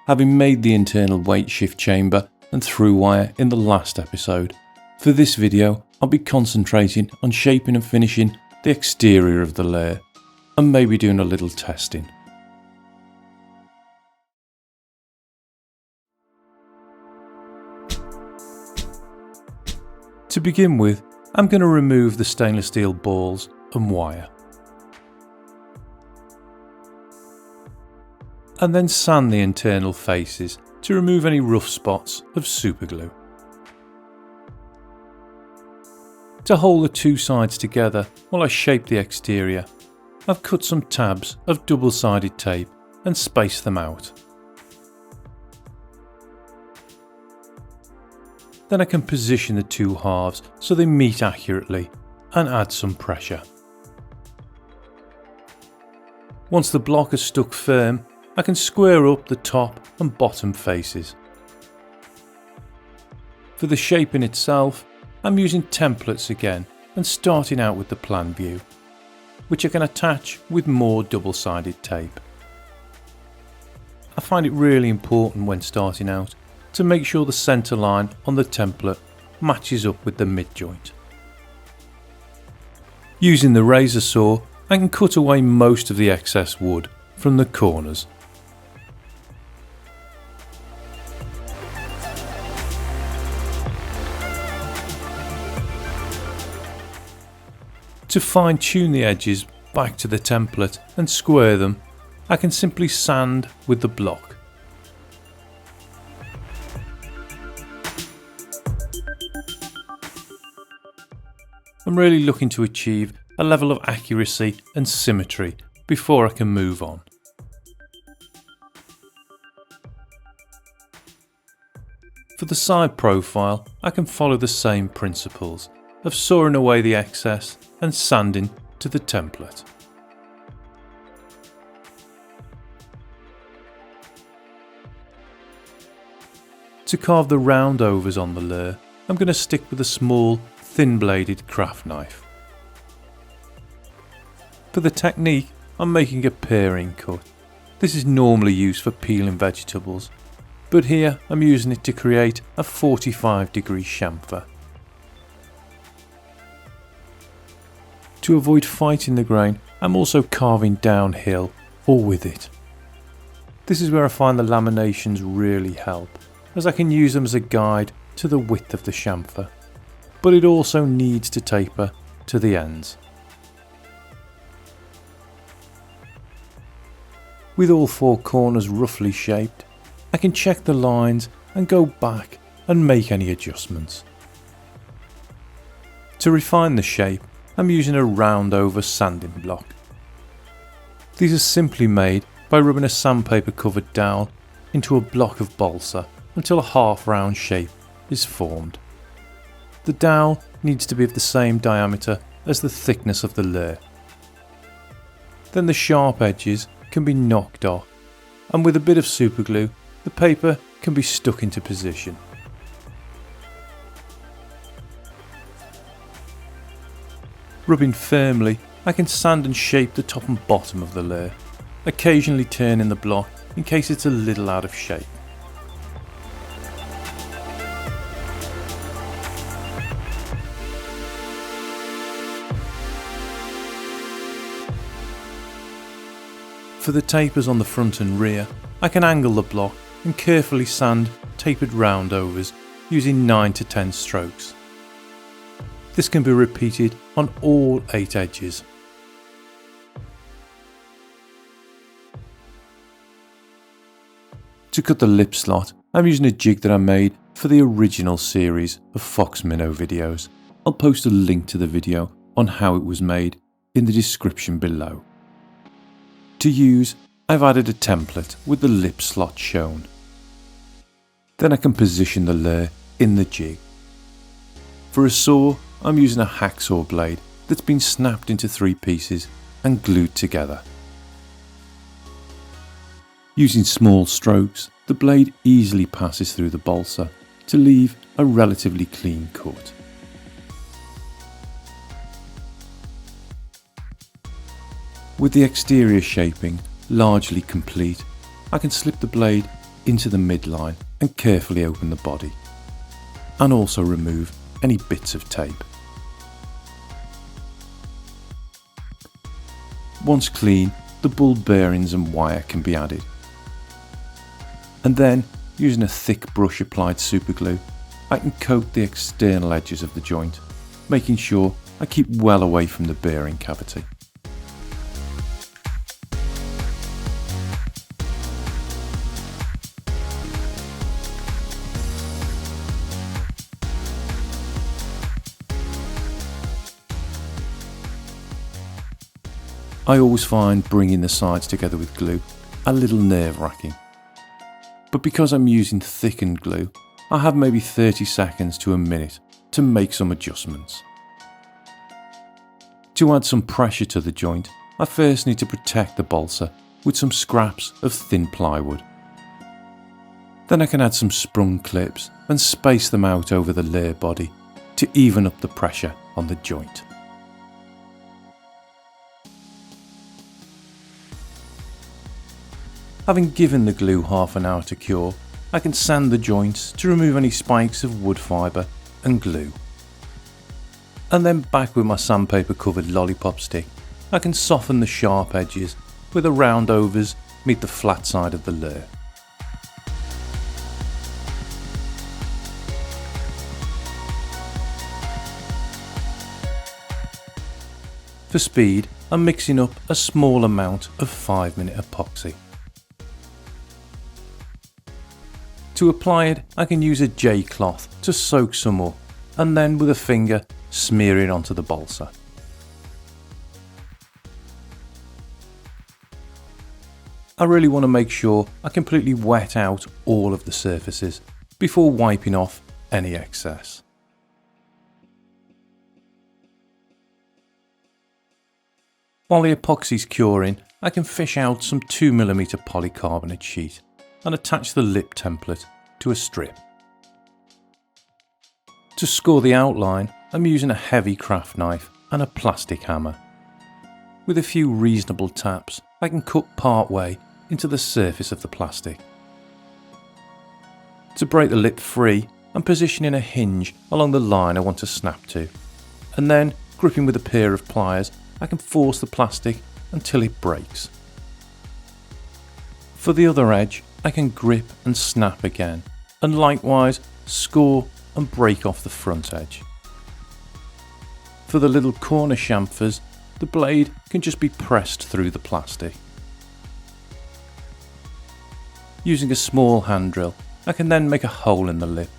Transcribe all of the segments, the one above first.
having made the internal weight shift chamber and through wire in the last episode. For this video, I'll be concentrating on shaping and finishing the exterior of the layer, and maybe doing a little testing. To begin with, I'm going to remove the stainless steel balls and wire. And then sand the internal faces to remove any rough spots of superglue. To hold the two sides together while I shape the exterior, I've cut some tabs of double-sided tape and spaced them out. Then I can position the two halves so they meet accurately and add some pressure. Once the block is stuck firm, I can square up the top and bottom faces. For the shaping itself, I'm using templates again and starting out with the plan view, which I can attach with more double-sided tape. I find it really important when starting out to make sure the centre line on the template matches up with the mid-joint. Using the razor saw, I can cut away most of the excess wood from the corners. To fine-tune the edges back to the template and square them, I can simply sand with the block. I'm really looking to achieve a level of accuracy and symmetry before I can move on. For the side profile, I can follow the same principles of sawing away the excess and sanding to the template. To carve the round overs on the lure, I'm going to stick with a small, thin-bladed craft knife. For the technique, I'm making a paring cut. This is normally used for peeling vegetables, but here I'm using it to create a 45-degree chamfer. To avoid fighting the grain, I'm also carving downhill or with it. This is where I find the laminations really help, as I can use them as a guide to the width of the chamfer, but it also needs to taper to the ends. With all four corners roughly shaped, I can check the lines and go back and make any adjustments. To refine the shape, I'm using a round over sanding block. These are simply made by rubbing a sandpaper covered dowel into a block of balsa until a half round shape is formed. The dowel needs to be of the same diameter as the thickness of the lure. Then the sharp edges can be knocked off, and with a bit of superglue, the paper can be stuck into position. Rubbing firmly, I can sand and shape the top and bottom of the lure, occasionally turning the block in case it's a little out of shape. For the tapers on the front and rear, I can angle the block and carefully sand tapered round overs using 9 to 10 strokes. This can be repeated on all 8 edges. To cut the lip slot, I'm using a jig that I made for the original series of Fox Minnow videos. I'll post a link to the video on how it was made in the description below. To use, I've added a template with the lip slot shown. Then I can position the lure in the jig. For a saw, I'm using a hacksaw blade that's been snapped into 3 pieces and glued together. Using small strokes, the blade easily passes through the balsa to leave a relatively clean cut. With the exterior shaping largely complete, I can slip the blade into the midline and carefully open the body, and also remove any bits of tape. Once clean, the ball bearings and wire can be added. And then, using a thick brush applied superglue, I can coat the external edges of the joint, making sure I keep well away from the bearing cavity. I always find bringing the sides together with glue a little nerve-wracking. But because I'm using thickened glue, I have maybe 30 seconds to a minute to make some adjustments. To add some pressure to the joint, I first need to protect the balsa with some scraps of thin plywood. Then I can add some sprung clips and space them out over the layer body to even up the pressure on the joint. Having given the glue half an hour to cure, I can sand the joints to remove any spikes of wood fibre and glue. And then back with my sandpaper covered lollipop stick, I can soften the sharp edges where the round overs meet the flat side of the layer. For speed, I'm mixing up a small amount of 5-minute epoxy. To apply it, I can use a J cloth to soak some up, and then with a finger smear it onto the balsa. I really want to make sure I completely wet out all of the surfaces before wiping off any excess. While the epoxy's curing, I can fish out some 2mm polycarbonate sheet and attach the lip template to a strip. To score the outline, I'm using a heavy craft knife and a plastic hammer. With a few reasonable taps, I can cut part way into the surface of the plastic. To break the lip free, I'm positioning a hinge along the line I want to snap to, and then, gripping with a pair of pliers, I can force the plastic until it breaks. For the other edge, I can grip and snap again, and likewise score and break off the front edge. For the little corner chamfers, the blade can just be pressed through the plastic. Using a small hand drill, I can then make a hole in the lip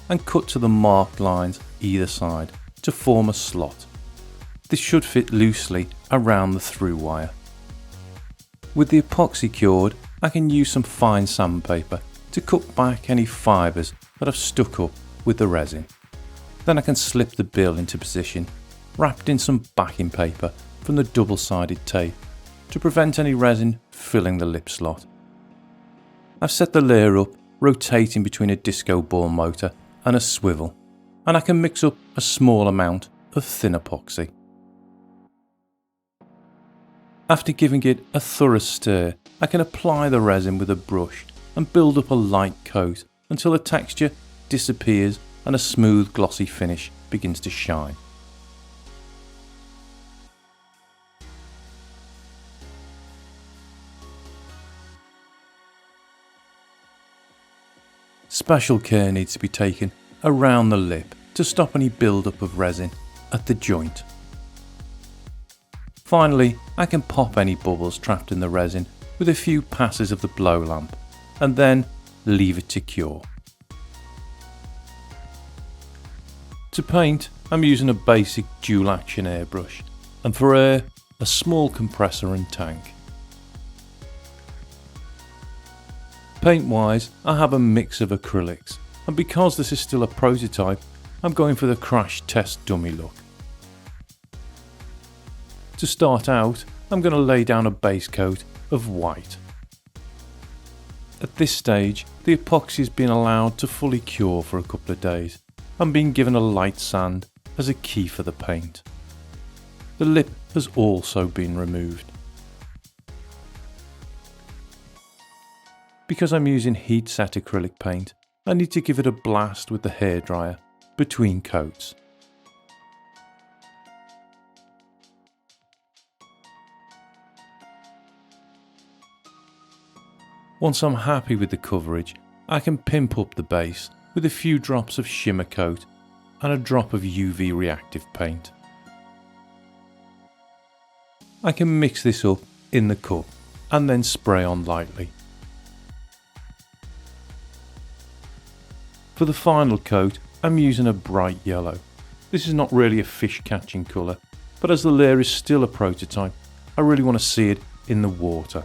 and cut to the marked lines either side to form a slot. This should fit loosely around the through wire. With the epoxy cured, I can use some fine sandpaper to cut back any fibres that have stuck up with the resin. Then I can slip the bill into position, wrapped in some backing paper from the double-sided tape to prevent any resin filling the lip slot. I've set the layer up, rotating between a disco ball motor and a swivel, and I can mix up a small amount of thin epoxy. After giving it a thorough stir, I can apply the resin with a brush and build up a light coat until the texture disappears and a smooth glossy finish begins to shine. Special care needs to be taken around the lip to stop any build-up of resin at the joint. Finally, I can pop any bubbles trapped in the resin with a few passes of the blow lamp and then leave it to cure. To paint, I'm using a basic dual action airbrush, and for air, a small compressor and tank. Paint wise, I have a mix of acrylics, and because this is still a prototype, I'm going for the crash test dummy look. To start out, I'm going to lay down a base coat of white. At this stage, the epoxy has been allowed to fully cure for a couple of days and been given a light sand as a key for the paint. The lip has also been removed. Because I'm using heat set acrylic paint, I need to give it a blast with the hairdryer between coats. Once I'm happy with the coverage, I can pimp up the base with a few drops of shimmer coat and a drop of UV reactive paint. I can mix this up in the cup and then spray on lightly. For the final coat, I'm using a bright yellow. This is not really a fish catching colour, but as the layer is still a prototype, I really want to see it in the water.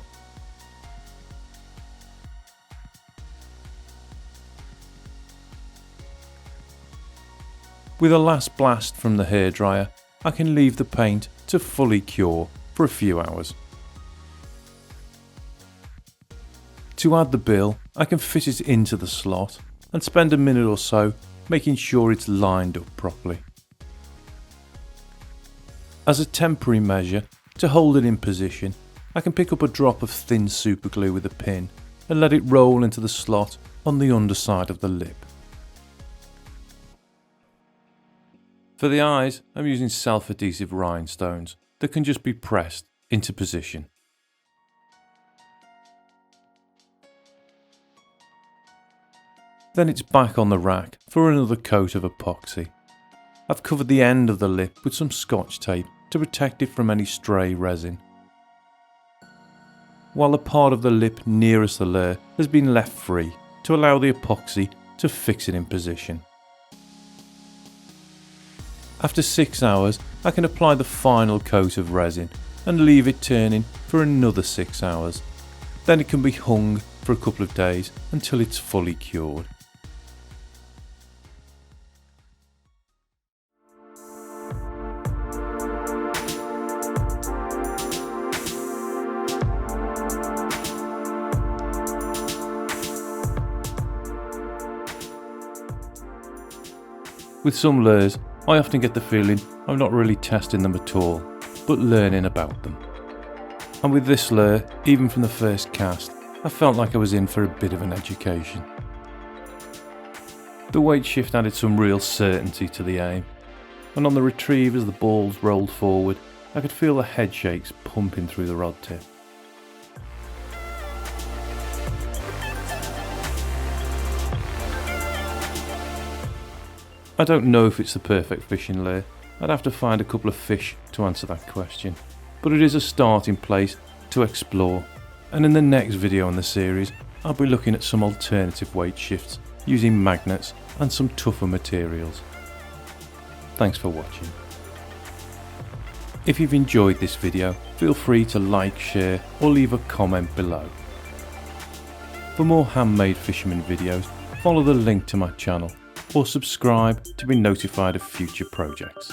With a last blast from the hairdryer, I can leave the paint to fully cure for a few hours. To add the bill, I can fit it into the slot and spend a minute or so making sure it's lined up properly. As a temporary measure, to hold it in position, I can pick up a drop of thin superglue with a pin and let it roll into the slot on the underside of the lip. For the eyes, I'm using self-adhesive rhinestones that can just be pressed into position. Then it's back on the rack for another coat of epoxy. I've covered the end of the lip with some scotch tape to protect it from any stray resin, while the part of the lip nearest the layer has been left free to allow the epoxy to fix it in position. After 6 hours, I can apply the final coat of resin and leave it turning for another 6 hours. Then it can be hung for a couple of days until it's fully cured. With some layers, I often get the feeling I'm not really testing them at all, but learning about them. And with this layer, even from the first cast, I felt like I was in for a bit of an education. The weight shift added some real certainty to the aim, and on the retrieve as the balls rolled forward, I could feel the head shakes pumping through the rod tip. I don't know if it's the perfect fishing layer. I'd have to find a couple of fish to answer that question, but it is a starting place to explore, and in the next video in the series I'll be looking at some alternative weight shifts using magnets and some tougher materials. Thanks for watching. If you've enjoyed this video, feel free to like, share or leave a comment below. For more handmade fisherman videos, follow the link to my channel or subscribe to be notified of future projects.